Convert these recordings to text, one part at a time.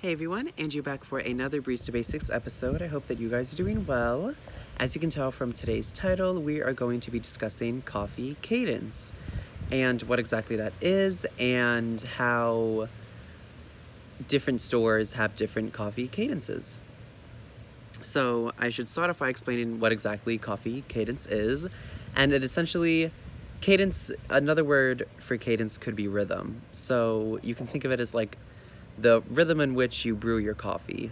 Hey everyone, Andrew back for another Barista Basics episode. I hope that you guys are doing well. As you can tell from today's title, we are going to be discussing coffee cadence and what exactly that is and how different stores have different coffee cadences. So I should start off by explaining what exactly coffee cadence is. And it essentially, cadence, another word for cadence could be rhythm. So you can think of it as like the rhythm in which you brew your coffee,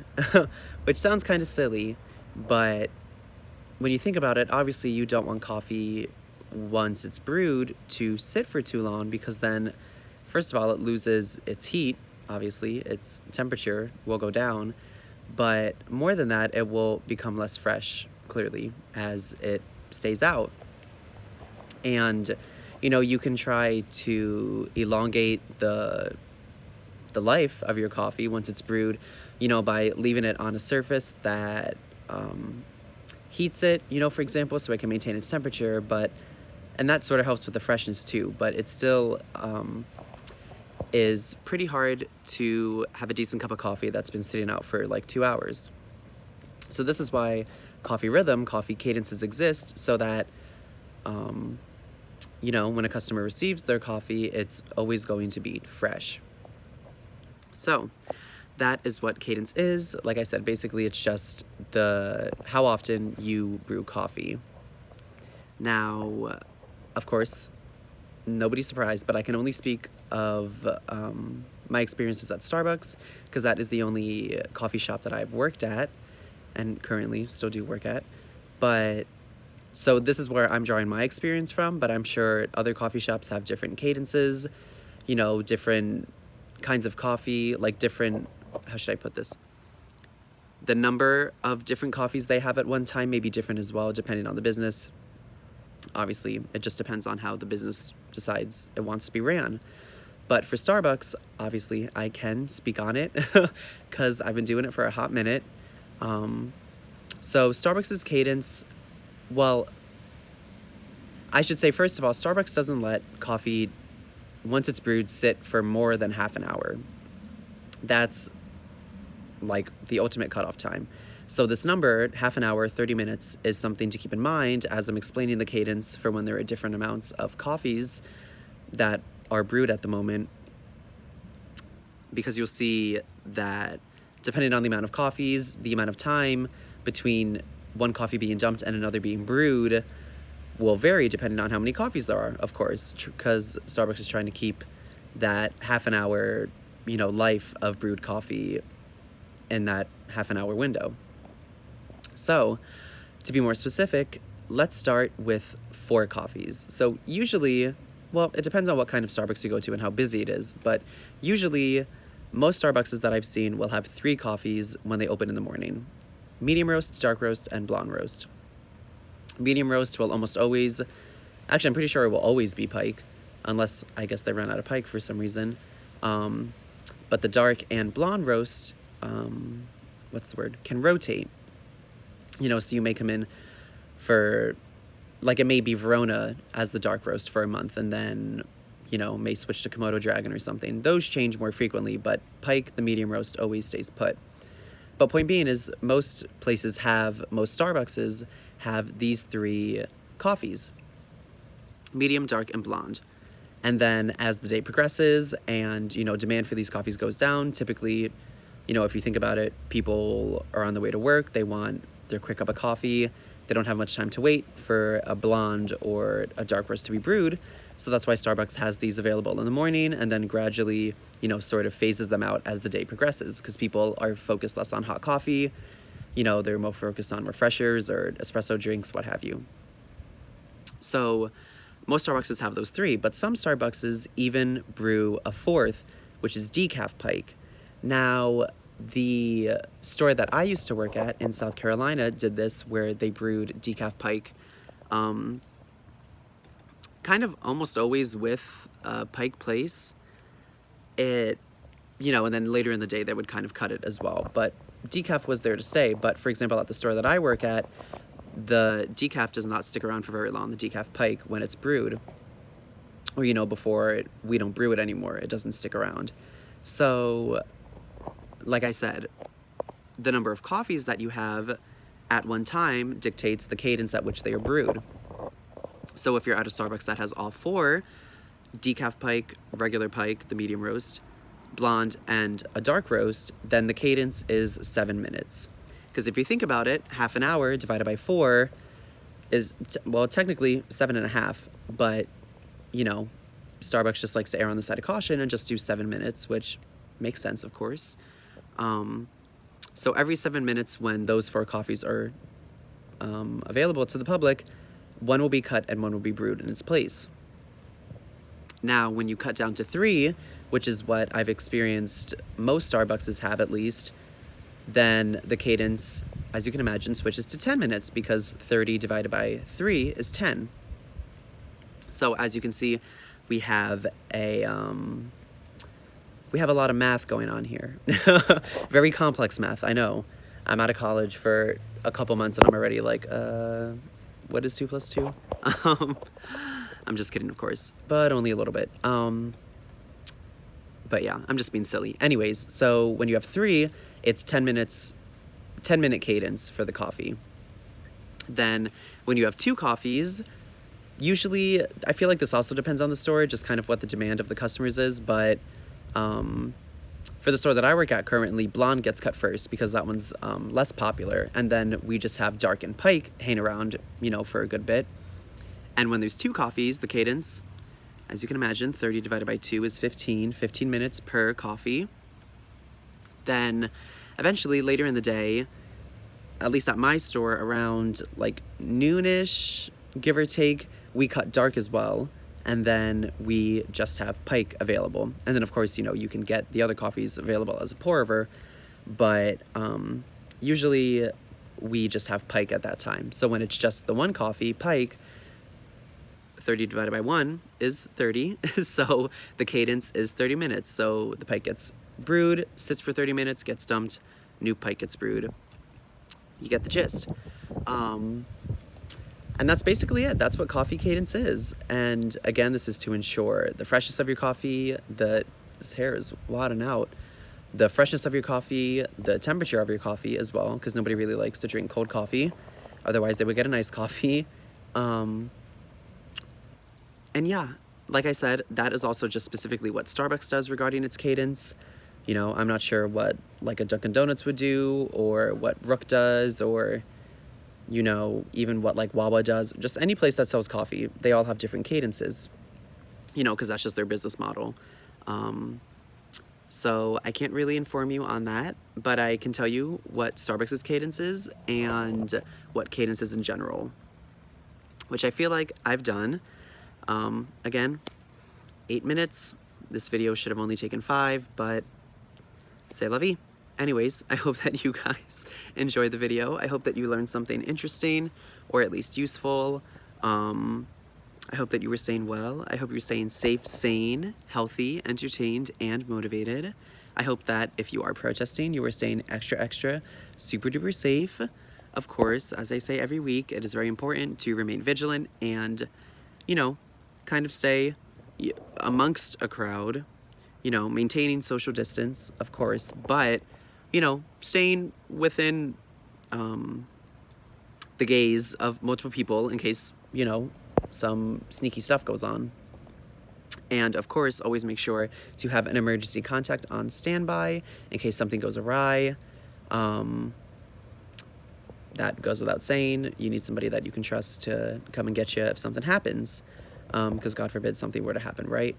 which sounds kind of silly, but when you think about it, obviously you don't want coffee once it's brewed to sit for too long because then, first of all, it loses its heat, obviously, its temperature will go down, but more than that, it will become less fresh, clearly, as it stays out. And, you can try to elongate the life of your coffee once it's brewed, by leaving it on a surface that heats it, for example, so it can maintain its temperature, and that sort of helps with the freshness too, but it still is pretty hard to have a decent cup of coffee that's been sitting out for like 2 hours. So this is why coffee rhythm, coffee cadences exist, so that when a customer receives their coffee, it's always going to be fresh. So that is what cadence is. Like I said, basically it's just how often you brew coffee. Now, of course, nobody's surprised, but I can only speak of my experiences at Starbucks, because that is the only coffee shop that I've worked at and currently still do work at. So this is where I'm drawing my experience from, but I'm sure other coffee shops have different cadences, different kinds of coffee, like different, how should I put this? The number of different coffees they have at one time may be different as well, depending on the business. Obviously, it just depends on how the business decides it wants to be ran. But for Starbucks, obviously, I can speak on it because I've been doing it for a hot minute. So Starbucks' cadence, well, I should say, first of all, Starbucks doesn't let coffee, once it's brewed, sit for more than half an hour. That's like the ultimate cutoff time. So this number, half an hour, 30 minutes, is something to keep in mind as I'm explaining the cadence for when there are different amounts of coffees that are brewed at the moment, because you'll see that depending on the amount of coffees, the amount of time between one coffee being dumped and another being brewed will vary depending on how many coffees there are, of course, because Starbucks is trying to keep that half an hour, life of brewed coffee in that half an hour window. So, to be more specific, let's start with 4 coffees. So usually, well, it depends on what kind of Starbucks you go to and how busy it is, but usually most Starbucks that I've seen will have 3 coffees when they open in the morning: medium roast, dark roast, and blonde roast. Medium roast will almost always, actually I'm pretty sure it will always be Pike, unless I guess they run out of Pike for some reason. But the dark and blonde roast, can rotate. So you may come in for, like, it may be Verona as the dark roast for a month, and then, may switch to Komodo Dragon or something. Those change more frequently, but Pike, the medium roast, always stays put. But point being is, most Starbuckses have these 3 coffees: medium, dark, and blonde. And then as the day progresses and, demand for these coffees goes down, typically, if you think about it, people are on the way to work, they want their quick cup of coffee, they don't have much time to wait for a blonde or a dark roast to be brewed, so that's why Starbucks has these available in the morning and then gradually, sort of phases them out as the day progresses, because people are focused less on hot coffee, they're more focused on refreshers or espresso drinks, what have you. So most Starbucks have those 3, but some Starbucks even brew a 4th, which is decaf Pike. Now, the store that I used to work at in South Carolina did this, where they brewed decaf Pike, kind of almost always with Pike Place. And then later in the day they would kind of cut it as well. But decaf was there to stay. But for example, at the store that I work at, the decaf does not stick around for very long, the decaf Pike, when it's brewed. Or, before we don't brew it anymore, it doesn't stick around. So like I said, the number of coffees that you have at one time dictates the cadence at which they are brewed. So if you're at a Starbucks that has all 4, decaf pike, regular pike, the medium roast, blonde, and a dark roast, then the cadence is 7 minutes. Because if you think about it, half an hour divided by 4 is, well, technically 7.5, but, you know, Starbucks just likes to err on the side of caution and just do 7 minutes, which makes sense, of course. So every 7 minutes when those 4 coffees are available to the public, one will be cut and one will be brewed in its place. Now, when you cut down to 3, which is what I've experienced most Starbucks have at least, then the cadence, as you can imagine, switches to 10 minutes because 30 divided by 3 is 10. So as you can see, we have a lot of math going on here. Very complex math, I know. I'm out of college for a couple months and I'm already like, what is 2 plus 2? I'm just kidding, of course, but only a little bit. But yeah, I'm just being silly. Anyways, so when you have 3, it's 10 minutes, 10-minute cadence for the coffee. Then when you have 2 coffees, usually, I feel like this also depends on the store, just kind of what the demand of the customers is, but for the store that I work at currently, blonde gets cut first because that one's less popular, and then we just have dark and pike hang around, you know, for a good bit. And when there's 2 coffees, the cadence, as you can imagine, 30 divided by 2 is 15 minutes per coffee. Then eventually later in the day, at least at my store, around like noonish, give or take, we cut dark as well, and then we just have pike available. And then of course, you know, you can get the other coffees available as a pour over, but usually we just have pike at that time. So when it's just the one coffee, pike, 30 divided by 1 is 30, so the cadence is 30 minutes. So the pike gets brewed, sits for 30 minutes, gets dumped, new pike gets brewed. You get the gist. And that's basically it. That's what coffee cadence is. And again, this is to ensure the freshness of your coffee, this hair is wadding out, the freshness of your coffee, the temperature of your coffee as well, because nobody really likes to drink cold coffee. Otherwise, they would get a nice coffee. And yeah, like I said, that is also just specifically what Starbucks does regarding its cadence. You know, I'm not sure what like a Dunkin' Donuts would do, or what Rook does, or, you know, even what like Wawa does. Just any place that sells coffee, they all have different cadences, you know, because that's just their business model. So I can't really inform you on that, but I can tell you what Starbucks' cadence is and what cadence is in general, which I feel like I've done. Again, 8 minutes. This video should have only taken 5, but c'est la vie. Anyways, I hope that you guys enjoyed the video. I hope that you learned something interesting, or at least useful. I hope that you were staying well. I hope you were staying safe, sane, healthy, entertained, and motivated. I hope that if you are protesting, you are staying extra, super duper safe. Of course, as I say every week, it is very important to remain vigilant and, you know, kind of stay amongst a crowd, you know, maintaining social distance, of course, but, you know, staying within the gaze of multiple people in case, you know, some sneaky stuff goes on. And of course, always make sure to have an emergency contact on standby in case something goes awry. That goes without saying. You need somebody that you can trust to come and get you if something happens, because God forbid something were to happen, right?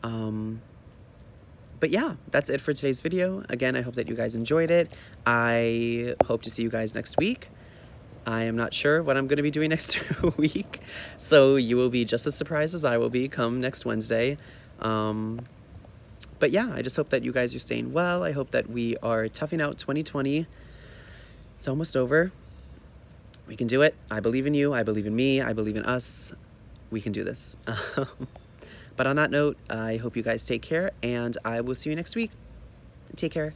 But yeah, that's it for today's video. Again, I hope that you guys enjoyed it. I hope to see you guys next week. I am not sure what I'm going to be doing next week, so you will be just as surprised as I will be come next Wednesday. But yeah, I just hope that you guys are staying well. I hope that we are toughing out 2020. It's almost over. We can do it. I believe in you. I believe in me. I believe in us. We can do this. But on that note, I hope you guys take care, and I will see you next week. Take care.